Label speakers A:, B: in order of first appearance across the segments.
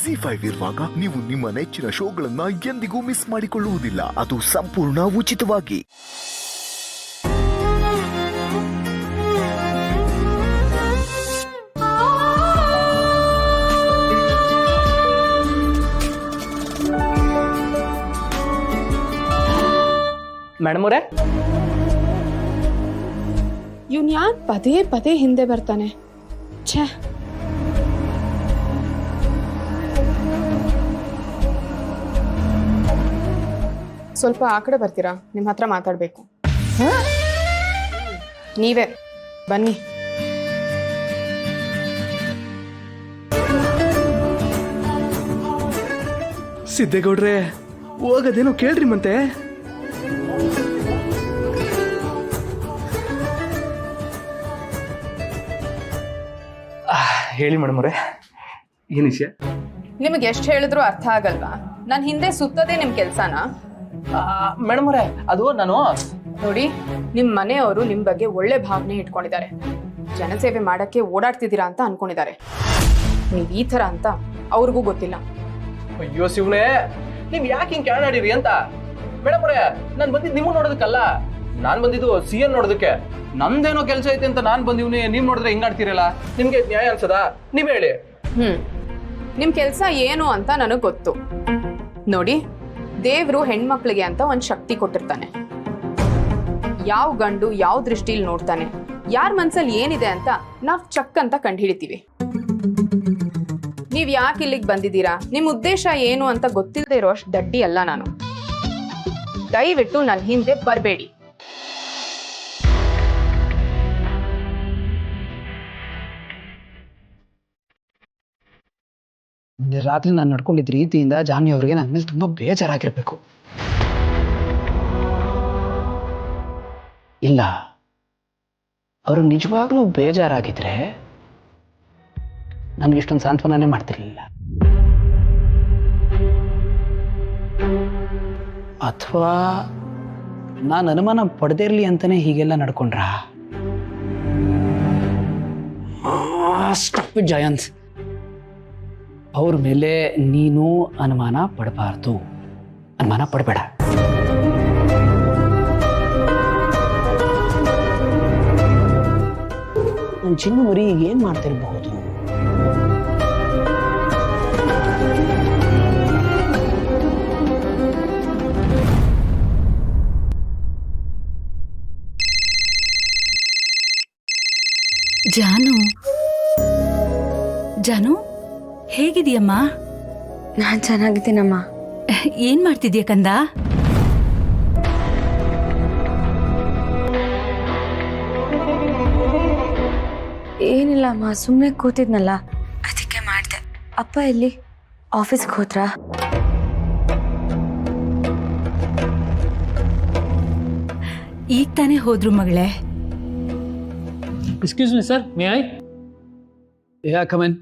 A: ZEE5 ಇರುವಾಗ ನೀವು ನಿಮ್ಮ ನೆಚ್ಚಿನ ಶೋಗಳನ್ನ ಎಂದಿಗೂ ಮಿಸ್ ಮಾಡಿಕೊಳ್ಳುವುದಿಲ್ಲ. ಅದು ಸಂಪೂರ್ಣ ಉಚಿತವಾಗಿ.
B: ಮೇಡಮ್ ಅವರೇ,
C: ಇವನ್ ಯಾಕೆ ಪದೇ ಪದೇ ಹಿಂದೆ ಬರ್ತಾನೆ? ಛೇ, ಸ್ವಲ್ಪ ಆ ಕಡೆ ಬರ್ತೀರಾ? ನಿಮ್ಮ ಹತ್ರ ಮಾತಾಡ್ಬೇಕು. ನೀವೇ ಬನ್ನಿ.
B: ಸಿದ್ದೇಗೌಡ್ರೆ, ಹೋಗೋದೇನೋ ಕೇಳ್ರಿ ಮತ್ತೆ. ಹೇಳಿ ಮೇಡಮ್ ಅವರೇ, ಏನು ವಿಷಯ?
C: ನಿಮಗೆ ಎಷ್ಟು ಹೇಳಿದ್ರು ಅರ್ಥ ಆಗಲ್ವಾ? ನಾನು ಹಿಂದೆ ಸುತ್ತದೇ ನಿಮ್ ಕೆಲ್ಸನಾ?
B: ಮೇಡಮ್ ಅವರೇ, ಅದು ನಾನು
C: ನೋಡಿ, ನಿಮ್ ಮನೆಯವರು ನಿಮ್ ಬಗ್ಗೆ ಒಳ್ಳೆ ಭಾವನೆ ಇಟ್ಕೊಂಡಿದ್ದಾರೆ. ಜನಸೇವೆ ಮಾಡಕ್ಕೆ ಓಡಾಡ್ತಿದ್ದೀರಾ ಅಂತ ಅನ್ಕೊಂಡಿದ್ದಾರೆ. ನೀವ್ ಈ ತರ ಅಂತ ಅವ್ರಿಗೂ ಗೊತ್ತಿಲ್ಲ.
B: ಅಯ್ಯೋ ಶಿವನೇ, ನೀವ್ ಯಾಕೆ ಹಿಂಗ್ ಕ್ಯಾಣಾಡಿರಿ ಅಂತ. ಮೇಡಮ್ ಅವರೇ, ನಾನು ಬಂದಿದ್ದು ನೀವು ನೋಡೋದಕ್ಕಲ್ಲ, ನಾನ್ ಬಂದಿದ್ದು CN ನೋಡೋದಕ್ಕೆ. ನಂದೇನೋ ಕೆಲಸ ಐತೆ ಅಂತ ನಾನ್ ಬಂದಿವ್ನಿ, ನೀವ್ ನೋಡಿದ್ರೆ ಹಿಂಗಾಡ್ತಿರಲ್ಲ. ನಿಮ್ಗೆ ನ್ಯಾಯ ಅನ್ಸದಾ? ನೀವ್ ಹೇಳಿ.
C: ನಿಮ್ ಕೆಲ್ಸ ಏನು ಅಂತ ನನಗ್ ಗೊತ್ತು. ನೋಡಿ, ದೇವ್ರು ಹೆಣ್ಮಕ್ಳಿಗೆ ಅಂತ ಒಂದ್ ಶಕ್ತಿ ಕೊಟ್ಟಿರ್ತಾನೆ. ಯಾವ ಗಂಡು ಯಾವ ದೃಷ್ಟಿಲಿ ನೋಡ್ತಾನೆ, ಯಾರ ಮನ್ಸಲ್ಲಿ ಏನಿದೆ ಅಂತ ನಾವ್ ಚಕ್ ಅಂತ ಕಂಡುಹಿಡಿತೀವಿ. ನೀವ್ ಯಾಕೆ ಇಲ್ಲಿಗೆ ಬಂದಿದ್ದೀರಾ, ನಿಮ್ ಉದ್ದೇಶ ಏನು ಅಂತ ಗೊತ್ತಿಲ್ಲದೆ ಇರೋಷ್ಟು ದಡ್ಡಿ ಅಲ್ಲ ನಾನು. ದಯವಿಟ್ಟು ನನ್ನ ಹಿಂದೆ ಬರಬೇಡಿ.
D: ರಾತ್ರಿ ನಾನು ನಡ್ಕೊಂಡಿದ್ದ ರೀತಿಯಿಂದ ಜಾನ್ವಿ ಅವರಿಗೆ ನನ್ನ ಮೇಲೆ ತುಂಬಾ ಬೇಜಾರಾಗಿರ್ಬೇಕು. ಇಲ್ಲ, ಅವರು ನಿಜವಾಗ್ಲೂ ಬೇಜಾರಾಗಿದ್ರೆ ನನ್ಗೆ ಇಷ್ಟೊಂದು ಸಾಂತ್ವನೇ ಮಾಡ್ತಿರ್ಲಿಲ್ಲ. ಅಥವಾ ನಾನು ಅನುಮಾನ ಪಡೆದೇ ಇರಲಿ ಅಂತಾನೆ ಹೀಗೆಲ್ಲ ನಡ್ಕೊಂಡ್ರ? ಜಯಂತ್, ಅವ್ರ ಮೇಲೆ ನೀನು ಅನುಮಾನ ಪಡಬಾರ್ದು. ಅನುಮಾನ ಪಡಬೇಡ. ನನ್ನ ಚಿನ್ನು ಮರಿ ಏನ್ ಮಾಡ್ತಿರ್ಬಹುದು?
E: ಜಾನು, ಹೇಗಿದೀಯಮ್ಮ?
F: ನಾನ್ ಚೆನ್ನಾಗಿದ್ದೀನಮ್ಮ.
E: ಏನ್ ಮಾಡ್ತಿದ್ಯಾ ಕಂದ?
F: ಏನಿಲ್ಲ ಅಮ್ಮ, ಸುಮ್ಮನೆ ಕೂತಿದ್ನಲ್ಲ, ಅದಕ್ಕೆ ಮಾಡಿದೆ. ಅಪ್ಪ ಎಲ್ಲಿ? ಆಫೀಸ್ಗೆ ಹೋದ್ರಾ?
E: ಈಗ ತಾನೇ ಹೋದ್ರು ಮಗಳೇ.
G: Excuse me, sir. May I?
D: Yeah, come in.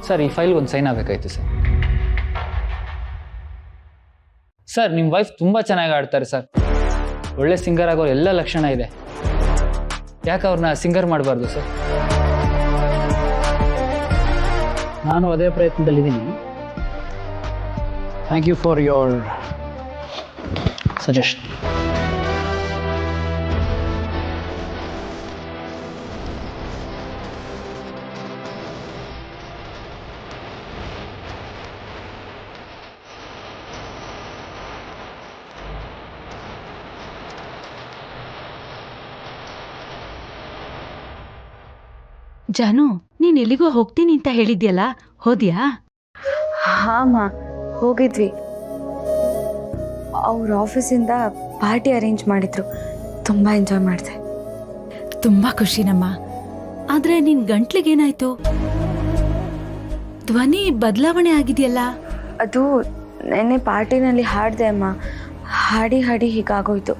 G: Sir, ಈ ಫೈಲ್ ಒಂದು ಸೈನ್ ಆಗಬೇಕಾಯ್ತು ಸರ್. ಸರ್, ನಿಮ್ಮ ವೈಫ್ ತುಂಬ ಚೆನ್ನಾಗಿ ಆಡ್ತಾರೆ ಸರ್. ಒಳ್ಳೆ ಸಿಂಗರ್ ಆಗೋರು ಎಲ್ಲ ಲಕ್ಷಣ ಇದೆ. ಯಾಕೆ ಅವ್ರನ್ನ ಸಿಂಗರ್ ಮಾಡಬಾರ್ದು ಸರ್?
D: ನಾನು ಅದೇ ಪ್ರಯತ್ನದಲ್ಲಿದ್ದೀನಿ. Thank you for your suggestion.
E: ಜಾನು, ನೀನ್ ಎಲ್ಲಿಗೋ ಹೋಗ್ತೀನಿ ಅಂತ ಹೇಳಿದ್ಯಲ್ಲ, ಹೋದ್ಯಾ?
F: ಹಾಂ, ಹೋಗಿದ್ವಿ. ಅವ್ರ ಆಫೀಸಿಂದ ಪಾರ್ಟಿ ಅರೇಂಜ್ ಮಾಡಿದ್ರು. ತುಂಬ ಎಂಜಾಯ್ ಮಾಡಿದೆ.
E: ತುಂಬಾ ಖುಷಿನಮ್ಮ. ಆದ್ರೆ ನಿನ್ ಗಂಟ್ಲಿಗೇನಾಯ್ತು? ಧ್ವನಿ ಬದಲಾವಣೆ ಆಗಿದೆಯಲ್ಲ?
F: ಅದು ನೆನ್ನೆ ಪಾರ್ಟಿನಲ್ಲಿ ಹಾಡಿದೆ ಅಮ್ಮ. ಹಾಡಿ ಹಾಡಿ ಹೀಗಾಗೋಯ್ತು.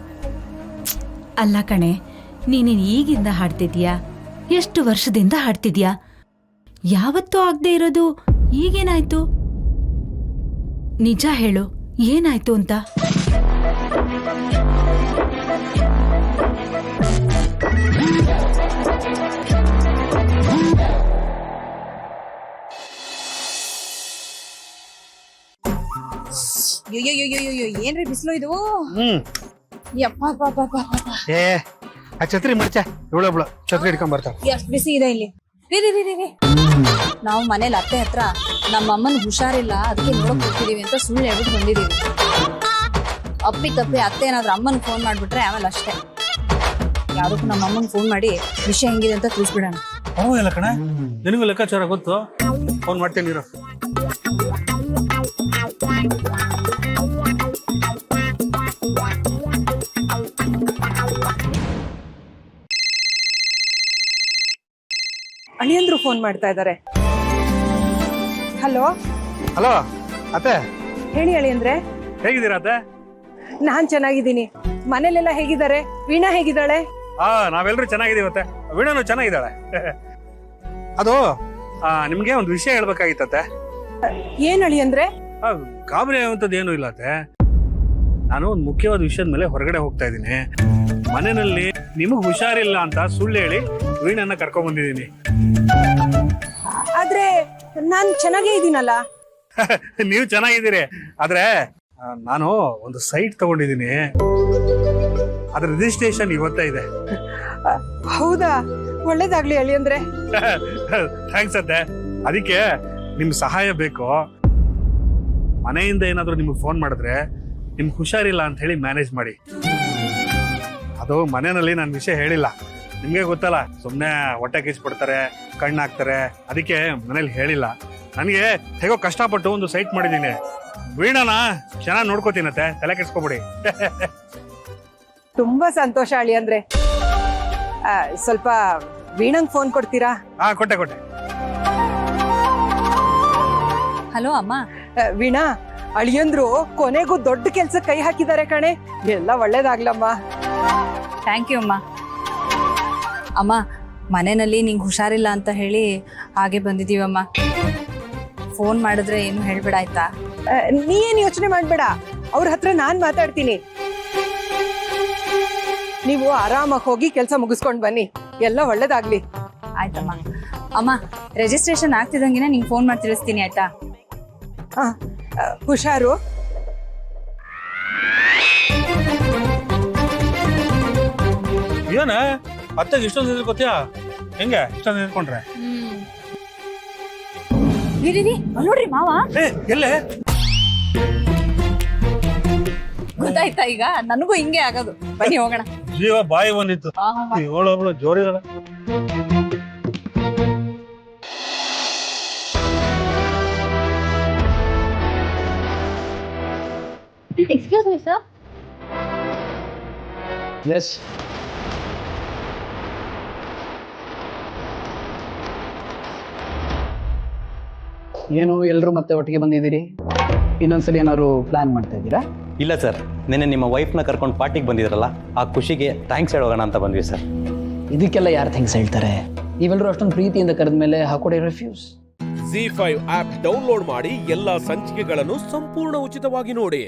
E: ಅಲ್ಲ ಕಣೆ, ನೀನೇನ್ ಈಗಿಂದ ಹಾಡ್ತಿದ್ಯಾ? ಎಷ್ಟು ವರ್ಷದಿಂದ ಹಾಡ್ತಿದ್ಯಾ? ಯಾವತ್ತೂ ಆಗದೆ ಇರೋದು ಈಗೇನಾಯ್ತು? ನಿಜ ಹೇಳು, ಏನಾಯ್ತು ಅಂತ?
C: ಅಯ್ಯೋ ಏನ್ರಿ ಬಿಸಿಲು ಇದು
H: ಏ ಆ ಛತ್ರಿ ಮಡ್ಚ ಇವಳೊಬ್ಳು ಛತ್ರಿ ಹಿಡ್ಕೊಂಡ್ ಬರ್ತಾವ.
F: ಎಷ್ಟು ಬಿಸಿ ಇದೆ ಇಲ್ಲಿ. ರೀ ನಾವು ಮನೇಲಿ ಅತ್ತೆ ಹತ್ರ ನಮ್ಮ ಅಮ್ಮನ ಹುಷಾರಿಲ್ಲ ಅದಕ್ಕೆ ನೋಡಕ್ ಹೋಗ್ತಿದೀವಿ ಅಂತ ಸುಳ್ಳು ಹೇಳ್ಬಿಟ್ಟು ಬಂದಿದೀವಿ. ಅಪ್ಪಿ ತಪ್ಪಿ ಅತ್ತೆ ಏನಾದ್ರು ಅಮ್ಮನ್ ಫೋನ್ ಮಾಡ್ಬಿಟ್ರೆ ಆಮೇಲೆ ಅಷ್ಟೇ. ಯಾವ್ದಕ್ಕೂ ನಮ್ಮ ಅಮ್ಮನ್ ಫೋನ್ ಮಾಡಿ ವಿಷಯ ಹೆಂಗಿದೆ ಅಂತ ತಿಳಿಸ್ಬಿಡೋಣ.
H: ಹೌದಲ್ಲ ಕಣ, ನಿನಗೂ ಲೆಕ್ಕಾಚಾರ ಗೊತ್ತು. ಫೋನ್ ಮಾಡ್ತೀನಿ ನೀರು.
I: ಅಳಿಯಂದ್ರು ಫೋನ್ ಮಾಡ್ತಾ ಇದ್ದಾರೆ. ಹಲೋ
H: ಹಲೋ ಅತ್ತೆ,
I: ಹೇಳಿ ಅಳಿಯಂದ್ರೆ.
H: ಹೇಗಿದ್ದೀರಾ ಅತ್ತೆ?
I: ನಾನ್ ಚೆನ್ನಾಗಿದ್ದೀನಿ. ಮನೇಲೆಲ್ಲ ಹೇಗಿದ್ದಾರೆ? ವೀಣಾ ಹೇಗಿದ್ದಾಳೆ?
H: ನಾವೆಲ್ಲರೂ ಚೆನ್ನಾಗಿದ್ದೀವಿ ಅತ್ತೆ. ವೀಣಾನು ಚೆನ್ನಾಗಿದ್ದಾಳೆ. ಅದು ನಿಮ್ಗೆ ಒಂದು ವಿಷಯ ಹೇಳ್ಬೇಕಾಗಿತ್ತತ್ತೆ.
I: ಏನ್ ಅಳಿಯಂದ್ರೆ?
H: ಗಾಬರಿ ಆಗುವಂಥದ್ದು ಏನೂ ಇಲ್ಲ ಅತ್ತೆ. ನಾನು ಒಂದು ಮುಖ್ಯವಾದ ವಿಷಯದ ಮೇಲೆ ಹೊರಗಡೆ ಹೋಗ್ತಾ ಇದ್ದೀನಿ. ಮನೆಯಲ್ಲಿ ನಿಮಗ್ ಹುಷಾರಿಲ್ಲ ಅಂತ ಸುಳ್ಳು ಹೇಳಿ ವೀಣನ್ನ ಕರ್ಕೊಂಡ್ ಬಂದಿದ್ದೀನಿ.
I: ಆದ್ರೆ ನಾನ್ ಚೆನ್ನಾಗೇ ಇದ್ದೀನಲ್ಲ.
H: ನೀವು ಚೆನ್ನಾಗಿದ್ದೀರಿ, ಆದ್ರೆ ನಾನು ಒಂದು ಸೈಟ್ ತಗೊಂಡಿದ್ದೀನಿ. ಅದ್ರ ರಿಜಿಸ್ಟ್ರೇಷನ್ ಇವತ್ತೇ ಇದೆ.
I: ಹೌದಾ? ಒಳ್ಳೇದಾಗ್ಲಿ ಅಳಿಯಂದ್ರೆ.
H: ಥ್ಯಾಂಕ್ಸ್ ಅತ್ತೆ. ಅದಕ್ಕೆ ನಿಮ್ ಸಹಾಯ ಬೇಕು. ಮನೆಯಿಂದ ಏನಾದ್ರು ನಿಮ್ಗೆ ಫೋನ್ ಮಾಡಿದ್ರೆ ನಿಮ್ಗೆ ಹುಷಾರಿಲ್ಲ ಅಂತ ಹೇಳಿ ಮ್ಯಾನೇಜ್ ಮಾಡಿ. ಅದು ಮನೆಯಲ್ಲಿ ನಾನು ವಿಷಯ ಹೇಳಿಲ್ಲ, ನಿಮ್ಗೆ ಗೊತ್ತಲ್ಲ, ಸುಮ್ಮನೆ ಹೊಟ್ಟೆ ಕಿಚ್ಬಿಡ್ತಾರೆ, ಕಣ್ಣು ಹಾಕ್ತಾರೆ. ಅದಕ್ಕೆ ಮನೇಲಿ ಹೇಳಿಲ್ಲ. ನನಗೆ ಹೇಗೋ ಕಷ್ಟಪಟ್ಟು ಒಂದು ಸೈಟ್ ಮಾಡಿದ್ದೀನಿ. ವೀಣಾನ ಚೆನ್ನಾಗಿ ನೋಡ್ಕೋತೀನತ್ತೆ, ತಲೆ ಕೆಡ್ಸ್ಕೊಬಿಡಿ.
I: ತುಂಬಾ ಸಂತೋಷ ಅಳಿಯಂದ್ರೆ. ಸ್ವಲ್ಪ ವೀಣಂಗ್ ಫೋನ್ ಕೊಡ್ತೀರಾ?
H: ಕೊಟ್ಟೆ.
F: ಹಲೋ ಅಮ್ಮ.
I: ವೀಣಾ, ಅಳಿಯಂದ್ರು ಕೊನೆಗೂ ದೊಡ್ಡ ಕೆಲ್ಸ ಕೈ ಹಾಕಿದ್ದಾರೆ ಕಣೆ. ಎಲ್ಲ ಒಳ್ಳೇದಾಗ್ಲಮ್ಮ.
F: ಥ್ಯಾಂಕ್ ಯು ಅಮ್ಮ. ಅಮ್ಮ, ಮನೆಯಲ್ಲಿ ನಿಂಗೆ ಹುಷಾರಿಲ್ಲ ಅಂತ ಹೇಳಿ ಹಾಗೆ ಬಂದಿದೀವಮ್ಮ. ಫೋನ್ ಮಾಡಿದ್ರೆ ಏನು ಹೇಳ್ಬೇಡ ಆಯ್ತಾ?
I: ನೀ ಏನ್ ಯೋಚನೆ ಮಾಡ್ಬೇಡ, ಅವ್ರ ಹತ್ರ ನಾನ್ ಮಾತಾಡ್ತೀನಿ. ನೀವು ಆರಾಮಾಗಿ ಹೋಗಿ ಕೆಲಸ ಮುಗಿಸ್ಕೊಂಡ್ ಬನ್ನಿ. ಎಲ್ಲ ಒಳ್ಳೇದಾಗ್ಲಿ.
F: ಆಯ್ತಮ್ಮ. ಅಮ್ಮ, ರಿಜಿಸ್ಟ್ರೇಷನ್ ಆಗ್ತಿದಂಗೆನೆ ನಿಂಗೆ ಫೋನ್ ಮಾಡಿ ತಿಳಿಸ್ತೀನಿ ಆಯ್ತಾ?
I: ಹುಷಾರು.
H: ಏನ ಅತ್ತೆಗೆ ಇಷ್ಟೊಂದು ಗೊತ್ತಾ? ಹೆಂಗೆ ಇಷ್ಟೊಂದು ನಿಂತ್ಕೊಂಡ್ರೆ?
F: ನೋಡ್ರಿ ಮಾವ.
H: ಎಲ್ಲೇ
F: ಗೊತ್ತಾಯ್ತಾ? ಈಗ ನನಗೂ ಹಿಂಗೆ ಆಗೋದು. ಬನ್ನಿ ಹೋಗೋಣ.
H: ಜೀವ ಬಾಯಿ ಬಂದಿತ್ತು. ಏಳೊಬ್ಳು ಜೋರಿಗಳ.
E: Excuse me sir.
D: ಎಸ್, ಏನು ಎಲ್ಲರೂ ಮತ್ತೆ ಒಟ್ಟಿಗೆ ಬಂದಿದ್ದೀರಿ? ಇನ್ನೊಂದ್ಸಲಿ ಏನಾದ್ರು ಪ್ಲಾನ್ ಮಾಡ್ತಾ ಇದ್ದೀರಾ?
J: ಇಲ್ಲ ಸರ್, ನಿನ್ನೆ ನಿಮ್ಮ ವೈಫ್ನ ಕರ್ಕೊಂಡು ಪಾರ್ಟಿಗೆ ಬಂದಿದ್ರಲ್ಲ, ಆ ಖುಷಿಗೆ ಥ್ಯಾಂಕ್ಸ್ ಹೇಳೋಣ ಅಂತ ಬಂದ್ವಿ ಸರ್.
D: ಇದಕ್ಕೆಲ್ಲ ಯಾರು ಥ್ಯಾಂಕ್ಸ್ ಹೇಳ್ತಾರೆ? ನೀವೆಲ್ಲರೂ ಅಷ್ಟೊಂದು ಪ್ರೀತಿಯಿಂದ ಕರೆದ ಮೇಲೆ ಹಾಕೊಡಿ ರೆಫ್ಯೂಸ್.
K: ZEE5 ಆಪ್ ಡೌನ್ಲೋಡ್ ಮಾಡಿ ಎಲ್ಲಾ ಸಂಚಿಕೆಗಳನ್ನು ಸಂಪೂರ್ಣ ಉಚಿತವಾಗಿ ನೋಡಿ.